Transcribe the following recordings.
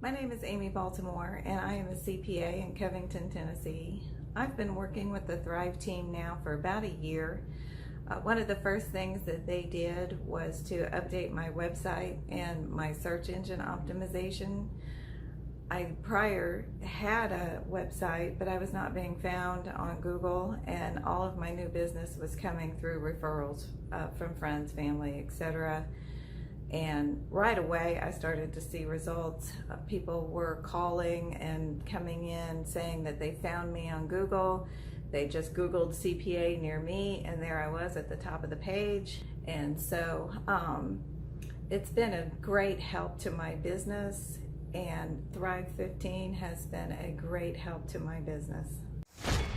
My name is Amy Baltimore, and I am a CPA in Covington, Tennessee. I've been working with the Thrive team now for about a year. One of the first things that they did was to update my website and my search engine optimization. I prior had a website, but I was not being found on Google, and all of my new business was coming through referrals from friends, family, etc. And right away, I started to see results. People were calling and coming in saying that they found me on Google. They just Googled CPA near me, and there I was at the top of the page. And so it's been a great help to my business, and Thrive 15 has been a great help to my business.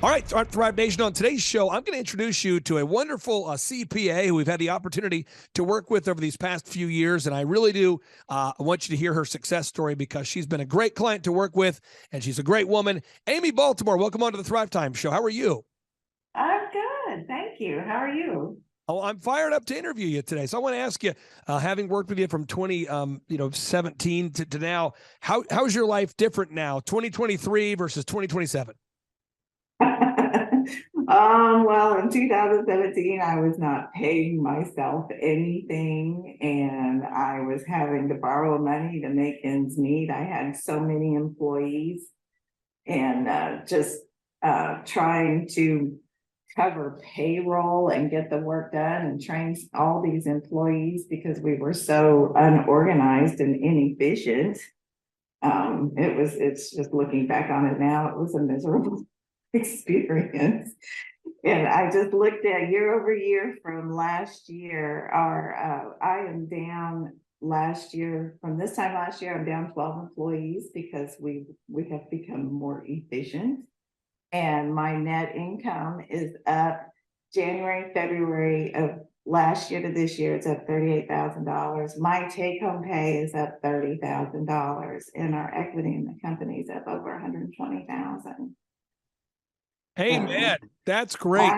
All right, Thrive Nation, on today's show, I'm going to introduce you to a wonderful CPA who we've had the opportunity to work with over these past few years, and I really do want you to hear her success story because she's been a great client to work with, and she's a great woman. Amy Baltimore, welcome on to the Thrivetime Show. How are you? I'm good, thank you. How are you? Oh, I'm fired up to interview you today. So I want to ask you, having worked with you from 2017 to now, how's your life different now, 2023 versus 2027? Well, in 2017, I was not paying myself anything, and I was having to borrow money to make ends meet. I had so many employees, and just trying to cover payroll and get the work done and train all these employees because we were so unorganized and inefficient. It's just looking back on it now, it was a miserable experience. And I just looked at year over year from last year. I am down last year, from this time last year, I'm down 12 employees because we have become more efficient. And my net income is up January, February of last year to this year, it's up $38,000. My take-home pay is up $30,000, and our equity in the company is up over $120,000. Hey, man, that's great.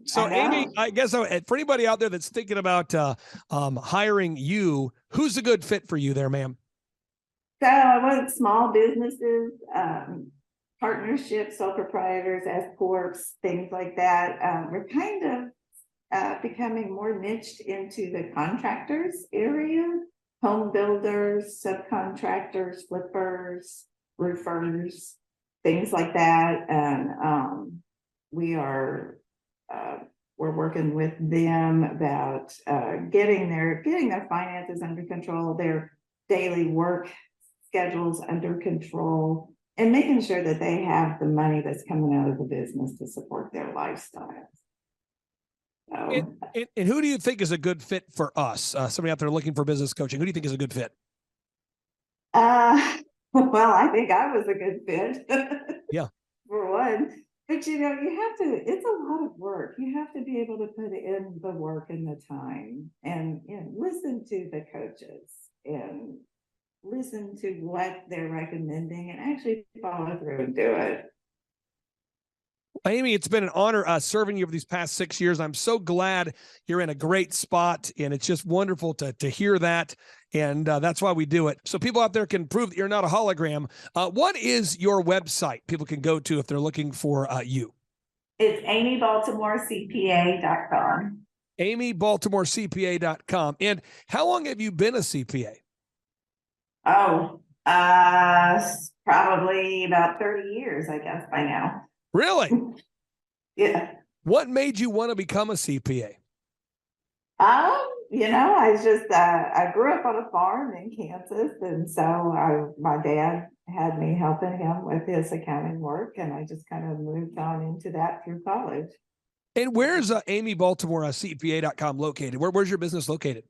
So, I know. Amy, I guess for anybody out there that's thinking about hiring you, who's a good fit for you there, ma'am? So I want small businesses, partnerships, sole proprietors, S corps, things like that. We're kind of becoming more niched into the contractors area, home builders, subcontractors, flippers, roofers, things like that. And we're working with them about getting their finances under control, their daily work schedules under control, and making sure that they have the money that's coming out of the business to support their lifestyle. So, and who do you think is a good fit for us? Somebody out there looking for business coaching. Who do you think is a good fit? well, I think I was a good fit. Yeah. For one. But you have to, it's a lot of work. You have to be able to put in the work and the time and listen to the coaches and listen to what they're recommending and actually follow through and do it. Amy, it's been an honor serving you for these past 6 years. I'm so glad you're in a great spot, and it's just wonderful to hear that, and that's why we do it. So people out there can prove that you're not a hologram. What is your website people can go to if they're looking for you? It's amybaltimorecpa.com. amybaltimorecpa.com. And how long have you been a CPA? Oh, probably about 30 years, I guess, by now. Really? Yeah. What made you want to become a CPA? I grew up on a farm in Kansas, and so my dad had me helping him with his accounting work, and I just kind of moved on into that through college. And where's amybaltimorecpa.com located? Where's your business located?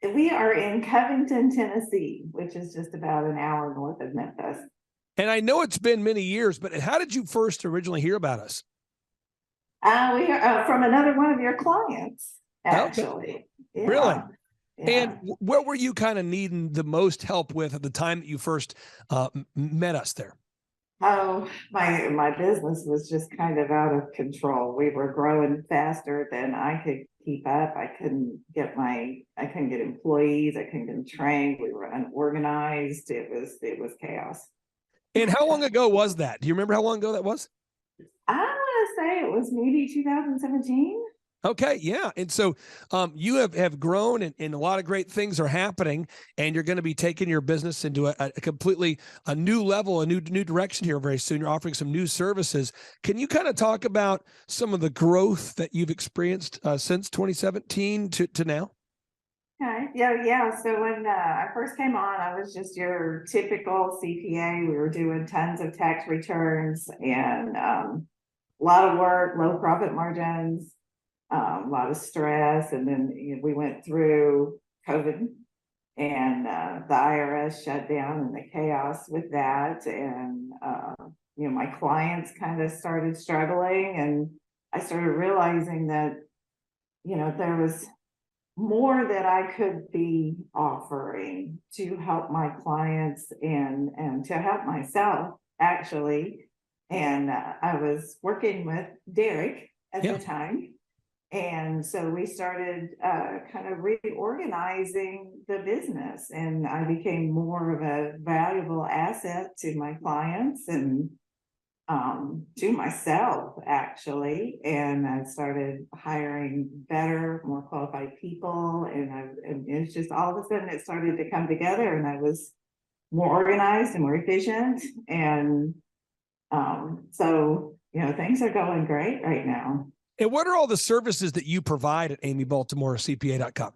We are in Covington, Tennessee, which is just about an hour north of Memphis. And I know it's been many years, but how did you first originally hear about us? We are from another one of your clients, actually. Okay. Yeah. Really? Yeah. And what were you kind of needing the most help with at the time that you first met us there? Oh, my business was just kind of out of control. We were growing faster than I could keep up. I couldn't get employees. I couldn't get them trained. We were unorganized. It was chaos. And how long ago was that? Do you remember how long ago that was? I want to say it was maybe 2017. Okay, yeah. And so you have grown and a lot of great things are happening, and you're going to be taking your business into a completely a new level, a new direction here very soon. You're offering some new services. Can you kind of talk about some of the growth that you've experienced since 2017 to now? Okay. Yeah. So when I first came on, I was just your typical CPA. We were doing tons of tax returns and a lot of work, low profit margins, a lot of stress. And then we went through COVID and the IRS shut down and the chaos with that. And, my clients kind of started struggling, and I started realizing that, there was more that I could be offering to help my clients and to help myself actually. And I was working with Derek at the time. And so we started kind of reorganizing the business, and I became more of a valuable asset to my clients and to myself actually. And I started hiring better, more qualified people, and it's just all of a sudden it started to come together, and I was more organized and more efficient. And so things are going great right now. And what are all the services that you provide at amybaltimorecpa.com?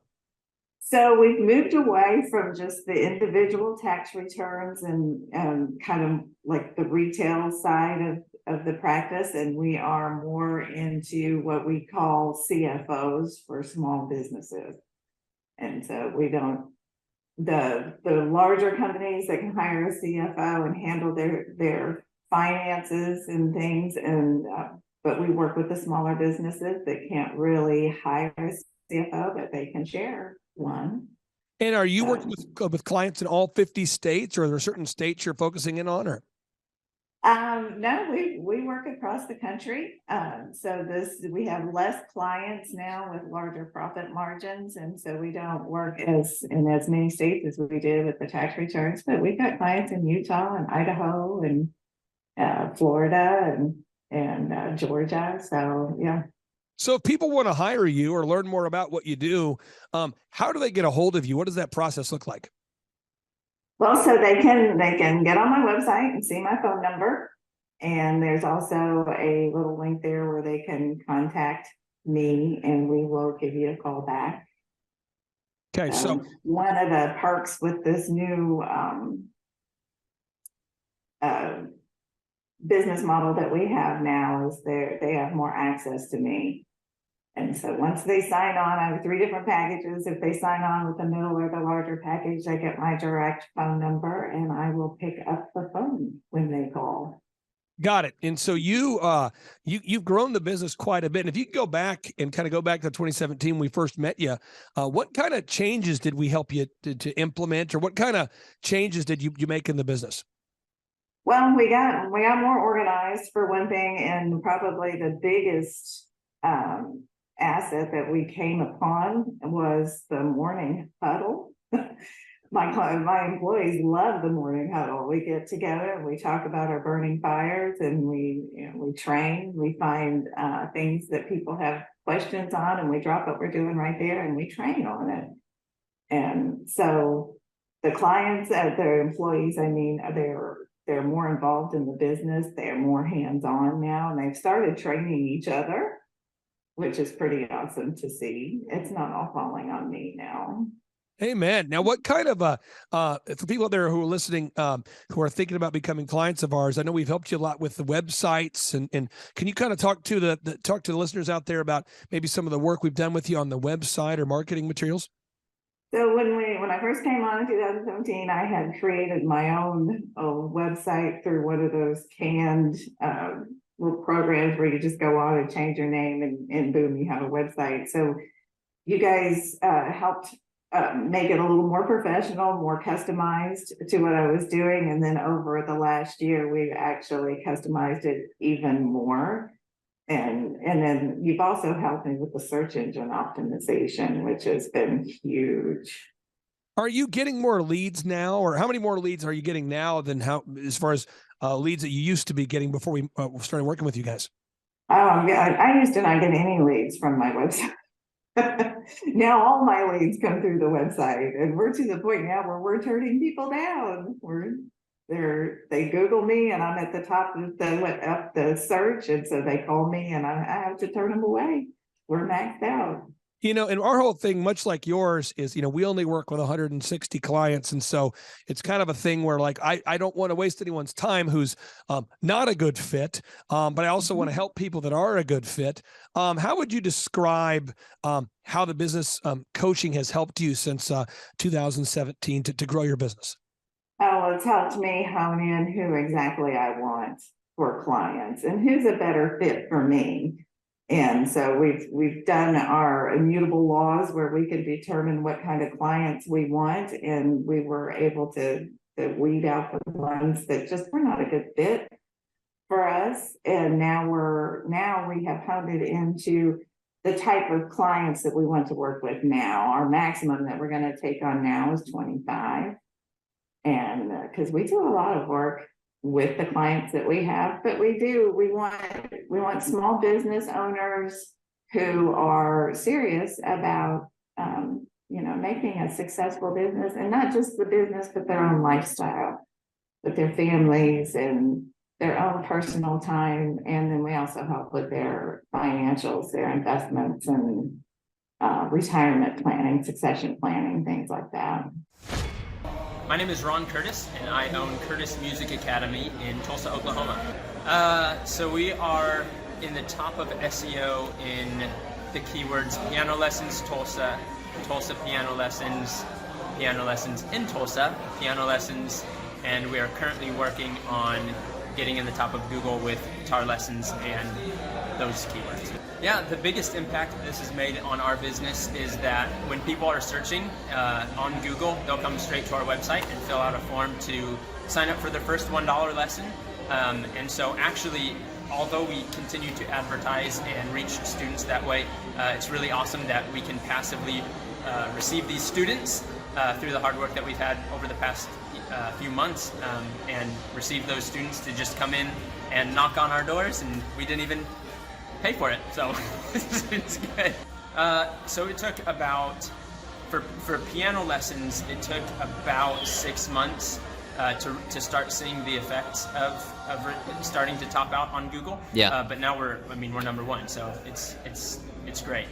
So we've moved away from just the individual tax returns and kind of like the retail side of the practice, and we are more into what we call CFOs for small businesses. And so we don't, the larger companies that can hire a CFO and handle their finances and things, and but we work with the smaller businesses that can't really hire a CFO, but they can share one. And are you working with clients in all 50 states, or are there certain states you're focusing in on? Or no, we work across the country. So we have less clients now with larger profit margins, and so we don't work in as many states as we did with the tax returns. But we've got clients in Utah and Idaho and Florida and Georgia. So yeah. So if people want to hire you or learn more about what you do, how do they get a hold of you? What does that process look like? Well, so they can get on my website and see my phone number. And there's also a little link there where they can contact me and we will give you a call back. Okay. So one of the perks with this new business model that we have now is they have more access to me. And so once they sign on, I have 3 different packages. If they sign on with the middle or the larger package, they get my direct phone number and I will pick up the phone when they call. Got it. And so you've grown the business quite a bit. And if you go back and kind of go back to 2017, when we first met you, what kind of changes did we help you to implement, or what kind of changes did you make in the business? Well, we got more organized for one thing, and probably the biggest asset that we came upon was the morning huddle. My employees love the morning huddle. We get together and we talk about our burning fires, and we train. We find things that people have questions on, and we drop what we're doing right there and we train on it. And so the clients, their employees, I mean, they're more involved in the business. They're more hands-on now, and they've started training each other, which is pretty awesome to see. It's not all falling on me now. Amen. Now, what kind of for people out there who are listening, who are thinking about becoming clients of ours, I know we've helped you a lot with the websites, and can you kind of talk to the listeners out there about maybe some of the work we've done with you on the website or marketing materials? So when I first came on in 2017, I had created my own website through one of those canned little programs where you just go on and change your name and boom, you have a website. So you guys helped make it a little more professional, more customized to what I was doing. And then over the last year, we actually customized it even more. And then you've also helped me with the search engine optimization, which has been huge. Are you getting more leads now, or how many more leads are you getting now than as far as leads that you used to be getting before we started working with you guys? Yeah, I used to not get any leads from my website. Now all my leads come through the website, and we're to the point now where we're turning people down. They Google me, and I'm at the top of the search, and so they call me, and I have to turn them away. We're maxed out. And our whole thing, much like yours, is, we only work with 160 clients. And so it's kind of a thing where, like, I don't want to waste anyone's time who's not a good fit, but I also want to help people that are a good fit. How would you describe how the business coaching has helped you since 2017 to grow your business? Oh, it's helped me hone in who exactly I want for clients and who's a better fit for me. And so we've done our immutable laws where we can determine what kind of clients we want, and we were able to weed out the ones that just were not a good fit for us. And now we have honed it into the type of clients that we want to work with now. Our maximum that we're going to take on now is 25. And because we do a lot of work with the clients that we have, but we want small business owners who are serious about making a successful business, and not just the business, but their own lifestyle with their families and their own personal time. And then we also help with their financials, their investments, and retirement planning, succession planning, things like that. My name is Ron Curtis, and I own Curtis Music Academy in Tulsa, Oklahoma. So we are in the top of SEO in the keywords piano lessons Tulsa, Tulsa piano lessons in Tulsa, piano lessons, and we are currently working on getting in the top of Google with guitar lessons and those keywords. Yeah, the biggest impact this has made on our business is that when people are searching on Google, they'll come straight to our website and fill out a form to sign up for their first $1 lesson. And so actually, although we continue to advertise and reach students that way, it's really awesome that we can passively receive these students through the hard work that we've had over the past few months, and receive those students to just come in and knock on our doors, and we didn't even pay for it, so it's good. So it took about, for piano lessons, it took about 6 months to start seeing the effects of starting to top out on Google. Yeah. But now we're number one, so it's great.